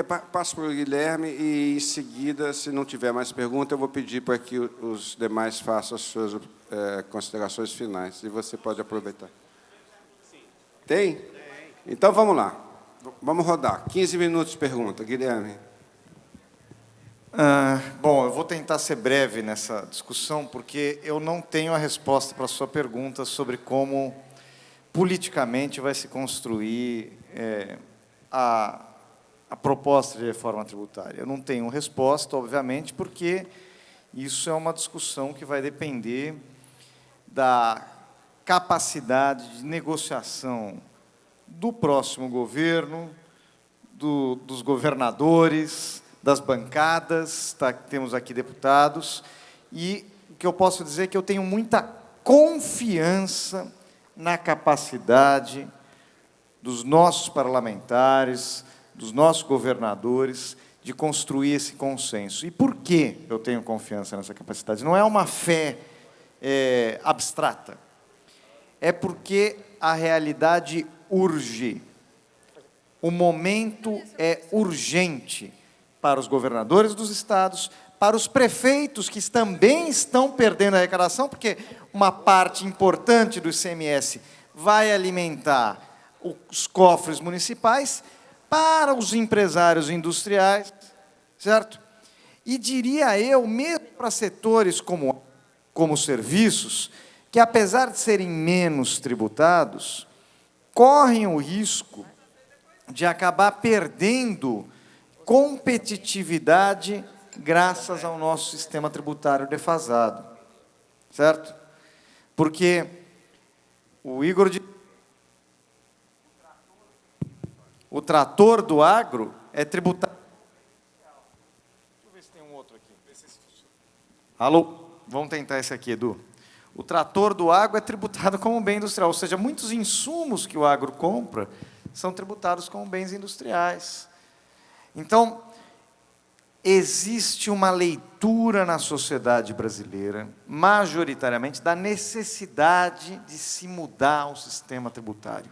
Passo para o Guilherme e, em seguida, se não tiver mais pergunta, eu vou pedir para que os demais façam as suas considerações finais. E você pode aproveitar. Tem? Então, vamos lá. Vamos rodar. 15 minutos de pergunta. Guilherme. Bom, eu vou tentar ser breve nessa discussão, porque eu não tenho a resposta para a sua pergunta sobre como, politicamente, vai se construir a proposta de reforma tributária. Eu não tenho resposta, obviamente, porque isso é uma discussão que vai depender da capacidade de negociação do próximo governo, dos governadores, das bancadas, tá? Temos aqui deputados, e o que eu posso dizer é que eu tenho muita confiança na capacidade dos nossos parlamentares, dos nossos governadores, de construir esse consenso. E por que eu tenho confiança nessa capacidade? Não é uma fé abstrata. É porque a realidade urge. O momento é urgente para os governadores dos estados, para os prefeitos, que também estão perdendo a arrecadação, porque uma parte importante do ICMS vai alimentar os cofres municipais, para os empresários industriais, certo? E diria eu, mesmo para setores como serviços, que apesar de serem menos tributados, correm o risco de acabar perdendo competitividade graças ao nosso sistema tributário defasado, certo? Porque o Igor o trator do agro é tributado. Deixa eu ver se tem um outro aqui. Alô? Vamos tentar esse aqui, Edu. O trator do agro é tributado como bem industrial, ou seja, muitos insumos que o agro compra são tributados como bens industriais. Então, existe uma leitura na sociedade brasileira, majoritariamente, da necessidade de se mudar o sistema tributário.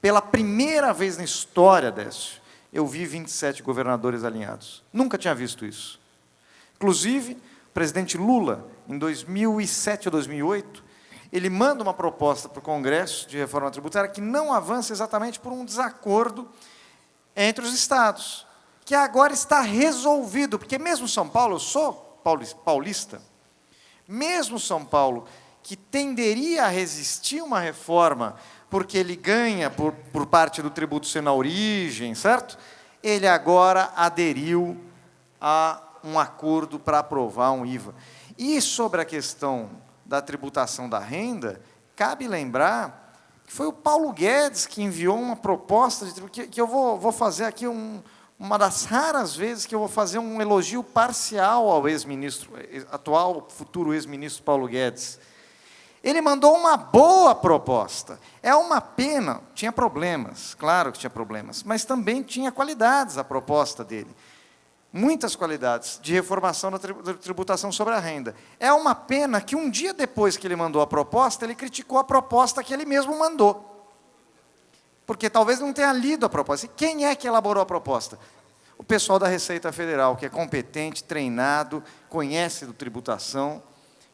Pela primeira vez na história, Décio, eu vi 27 governadores alinhados. Nunca tinha visto isso. Inclusive, o presidente Lula, em 2007 ou 2008, ele manda uma proposta para o Congresso de reforma tributária que não avança exatamente por um desacordo entre os estados, que agora está resolvido, porque mesmo São Paulo, eu sou paulista, mesmo São Paulo, que tenderia a resistir a uma reforma, porque ele ganha por parte do tributo ser na origem, certo? Ele agora aderiu a um acordo para aprovar um IVA. E sobre a questão da tributação da renda, cabe lembrar que foi o Paulo Guedes que enviou uma proposta, que eu vou fazer aqui uma das raras vezes que eu vou fazer um elogio parcial ao ex-ministro, atual, futuro ex-ministro Paulo Guedes. Ele mandou uma boa proposta. É uma pena, tinha problemas, claro que tinha problemas, mas também tinha qualidades a proposta dele. Muitas qualidades de reformação da tributação sobre a renda. É uma pena que um dia depois que ele mandou a proposta, ele criticou a proposta que ele mesmo mandou. Porque talvez não tenha lido a proposta. E quem é que elaborou a proposta? O pessoal da Receita Federal, que é competente, treinado, conhece do tributação,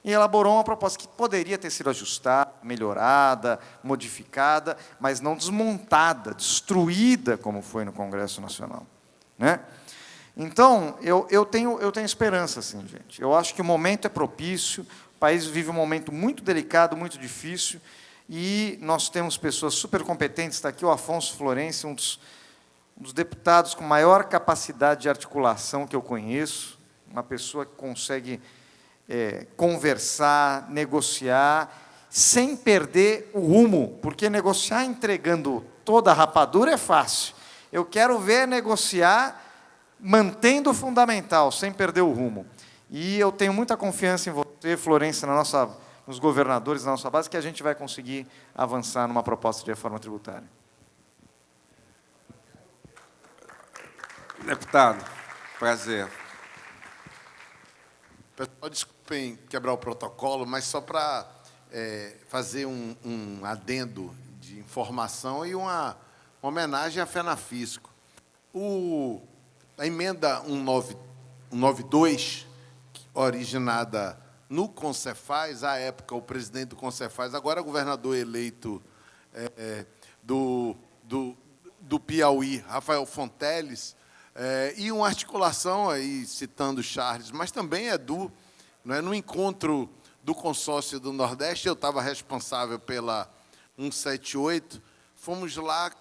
e elaborou uma proposta que poderia ter sido ajustada, melhorada, modificada, mas não desmontada, destruída, como foi no Congresso Nacional, né? Então, eu tenho esperança, assim, gente. Eu acho que o momento é propício, o país vive um momento muito delicado, muito difícil, e nós temos pessoas super competentes. Está aqui o Afonso Florencio, um dos deputados com maior capacidade de articulação que eu conheço, uma pessoa que consegue conversar, negociar, sem perder o rumo, porque negociar entregando toda a rapadura é fácil. Eu quero ver negociar mantendo o fundamental, sem perder o rumo. E eu tenho muita confiança em você, Florencio, nos governadores da nossa base, que a gente vai conseguir avançar numa proposta de reforma tributária. Deputado, prazer. Pessoal, desculpem quebrar o protocolo, mas só para fazer um adendo de informação e uma homenagem à FENAFISCO. a emenda 192, originada no Concefaz, à época o presidente do Concefaz, agora governador eleito do Piauí, Rafael Fonteles, e uma articulação, aí citando Charles, mas também no encontro do consórcio do Nordeste, eu estava responsável pela 178, fomos lá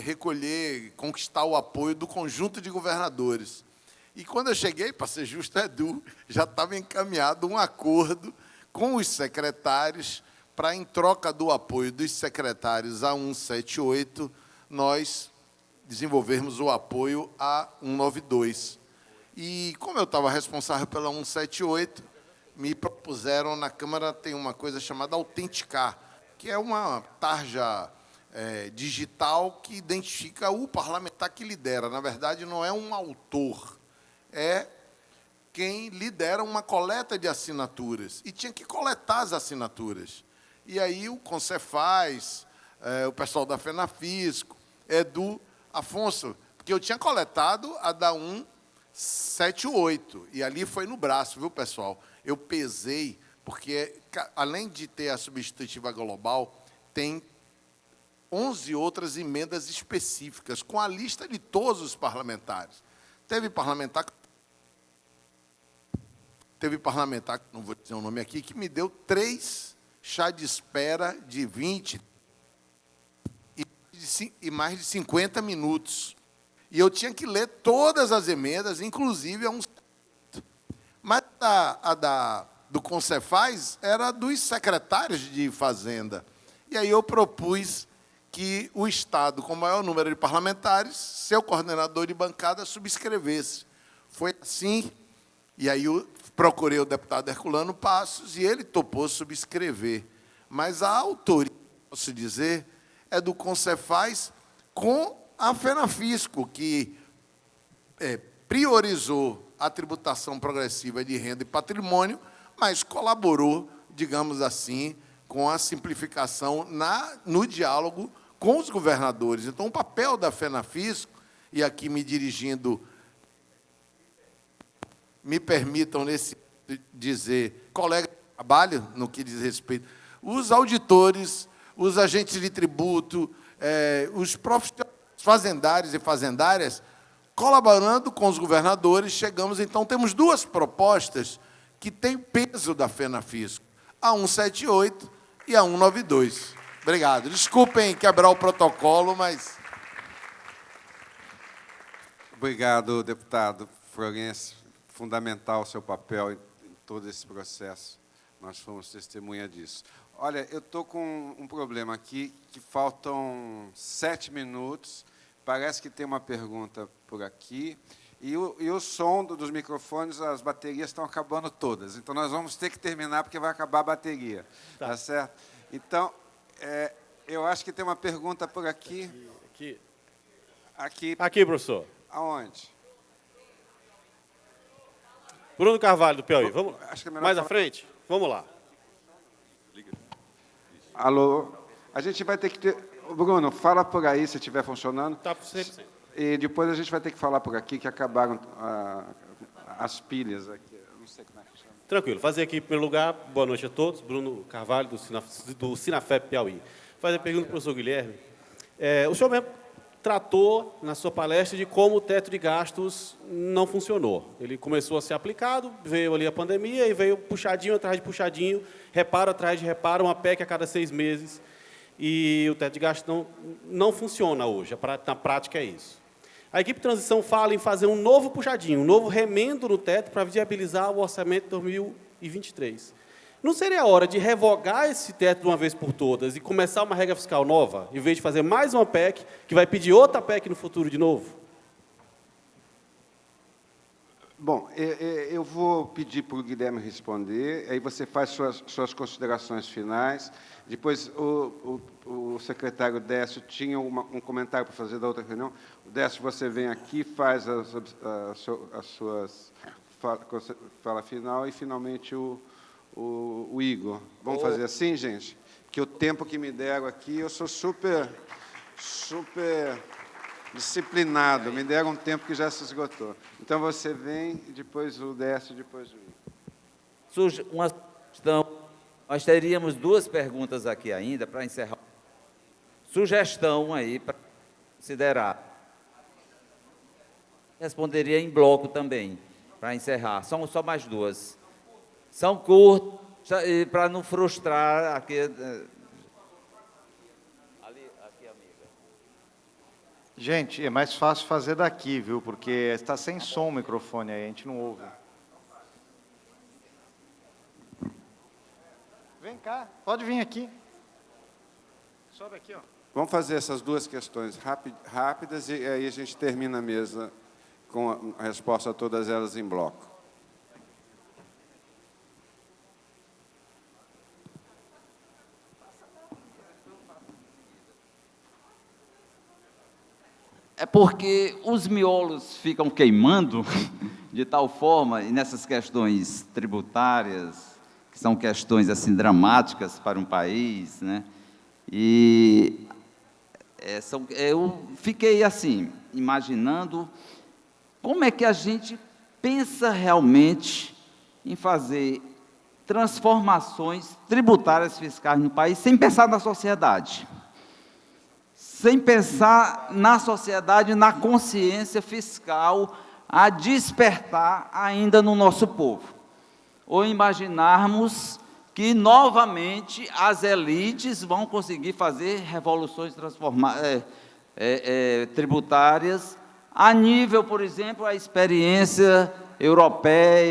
recolher, conquistar o apoio do conjunto de governadores. E quando eu cheguei, para ser justo, Edu, já estava encaminhado um acordo com os secretários para, em troca do apoio dos secretários à 178, nós desenvolvermos o apoio à 192. E, como eu estava responsável pela 178, me propuseram, na Câmara tem uma coisa chamada Autenticar, que é uma tarja digital que identifica o parlamentar que lidera. Na verdade, não é um autor, é quem lidera uma coleta de assinaturas. E tinha que coletar as assinaturas. E aí o Concefaz, o pessoal da FENAFISCO, Edu, Afonso, porque eu tinha coletado a da 178, e ali foi no braço, viu, pessoal? Eu pesei, porque, além de ter a substitutiva global, tem 11 outras emendas específicas, com a lista de todos os parlamentares. Teve parlamentar, não vou dizer o nome aqui, que me deu 3 chá de espera de 20 e mais de 50 minutos. E eu tinha que ler todas as emendas, inclusive a 1. Mas do Concefaz era dos secretários de Fazenda. E aí eu propus que o Estado, com o maior número de parlamentares, seu coordenador de bancada, subscrevesse. Foi assim, e aí eu procurei o deputado Herculano Passos, e ele topou subscrever. Mas a autoria, posso dizer, é do Concefaz com a FENAFISCO, que priorizou a tributação progressiva de renda e patrimônio, mas colaborou, digamos assim, com a simplificação no diálogo com os governadores. Então, o papel da FENAFISCO, e aqui me dirigindo, me permitam dizer, colega de trabalho, no que diz respeito, os auditores, os agentes de tributo, os profissionais fazendários e fazendárias, colaborando com os governadores, chegamos, então, temos 2 propostas que têm peso da FENAFISCO, a 178 e a 192. Obrigado. Desculpem quebrar o protocolo, mas... Obrigado, deputado Florencio. Fundamental o seu papel em todo esse processo. Nós fomos testemunha disso. Olha, eu estou com um problema aqui, que faltam 7 minutos. Parece que tem uma pergunta por aqui. E o som dos microfones, as baterias estão acabando todas. Então, nós vamos ter que terminar, porque vai acabar a bateria. Tá certo? Então, eu acho que tem uma pergunta por aqui. Aqui, professor. Aonde? Bruno Carvalho, do Piauí. Vamos Acho que é melhor mais à falar. frente? Vamos lá. Alô? A gente vai ter que ter... Bruno, fala por aí, se estiver funcionando. Está por 100%. E depois a gente vai ter que falar por aqui, que acabaram as pilhas aqui. Eu não sei como é que chama. Tranquilo. Fazer aqui, em primeiro lugar, boa noite a todos. Bruno Carvalho, do Sinafep Piauí. Fazer a pergunta para o professor Guilherme. O senhor mesmo tratou, na sua palestra, de como o teto de gastos não funcionou. Ele começou a ser aplicado, veio ali a pandemia e veio puxadinho atrás de puxadinho, reparo atrás de reparo, uma PEC a cada 6 meses. E o teto de gastos não funciona hoje. Na prática é isso. A equipe de transição fala em fazer um novo puxadinho, um novo remendo no teto para viabilizar o orçamento de 2023. Não seria a hora de revogar esse teto de uma vez por todas e começar uma regra fiscal nova, em vez de fazer mais uma PEC, que vai pedir outra PEC no futuro de novo? Bom, eu vou pedir para o Guilherme responder, aí você faz suas considerações finais. Depois, o secretário Décio tinha um comentário para fazer da outra reunião. O Décio, você vem aqui, faz as suas fala final, e, finalmente, o Igor. Vamos fazer assim, gente? Que o tempo que me deram aqui, eu sou super Disciplinado, me deram um tempo que já se esgotou. Então você vem, depois o Décio, depois o Igor. Surge uma questão. Nós teríamos 2 perguntas aqui ainda para encerrar. Sugestão aí para considerar. Responderia em bloco também, para encerrar. São só mais 2. São curtas, para não frustrar aqui. Aqui, amiga. Gente, é mais fácil fazer daqui, viu? Porque está sem som o microfone aí, a gente não ouve. Vem cá, pode vir aqui. Sobe aqui, ó. Vamos fazer essas 2 questões rápidas e aí a gente termina a mesa com a resposta a todas elas em bloco. É porque os miolos ficam queimando de tal forma, e nessas questões tributárias, que são questões assim dramáticas para um país, né? E eu fiquei assim, imaginando como é que a gente pensa realmente em fazer transformações tributárias fiscais no país sem pensar na sociedade. Sem pensar na sociedade, na consciência fiscal a despertar ainda no nosso povo. Ou imaginarmos que, novamente, as elites vão conseguir fazer revoluções tributárias a nível, por exemplo, a experiência europeia,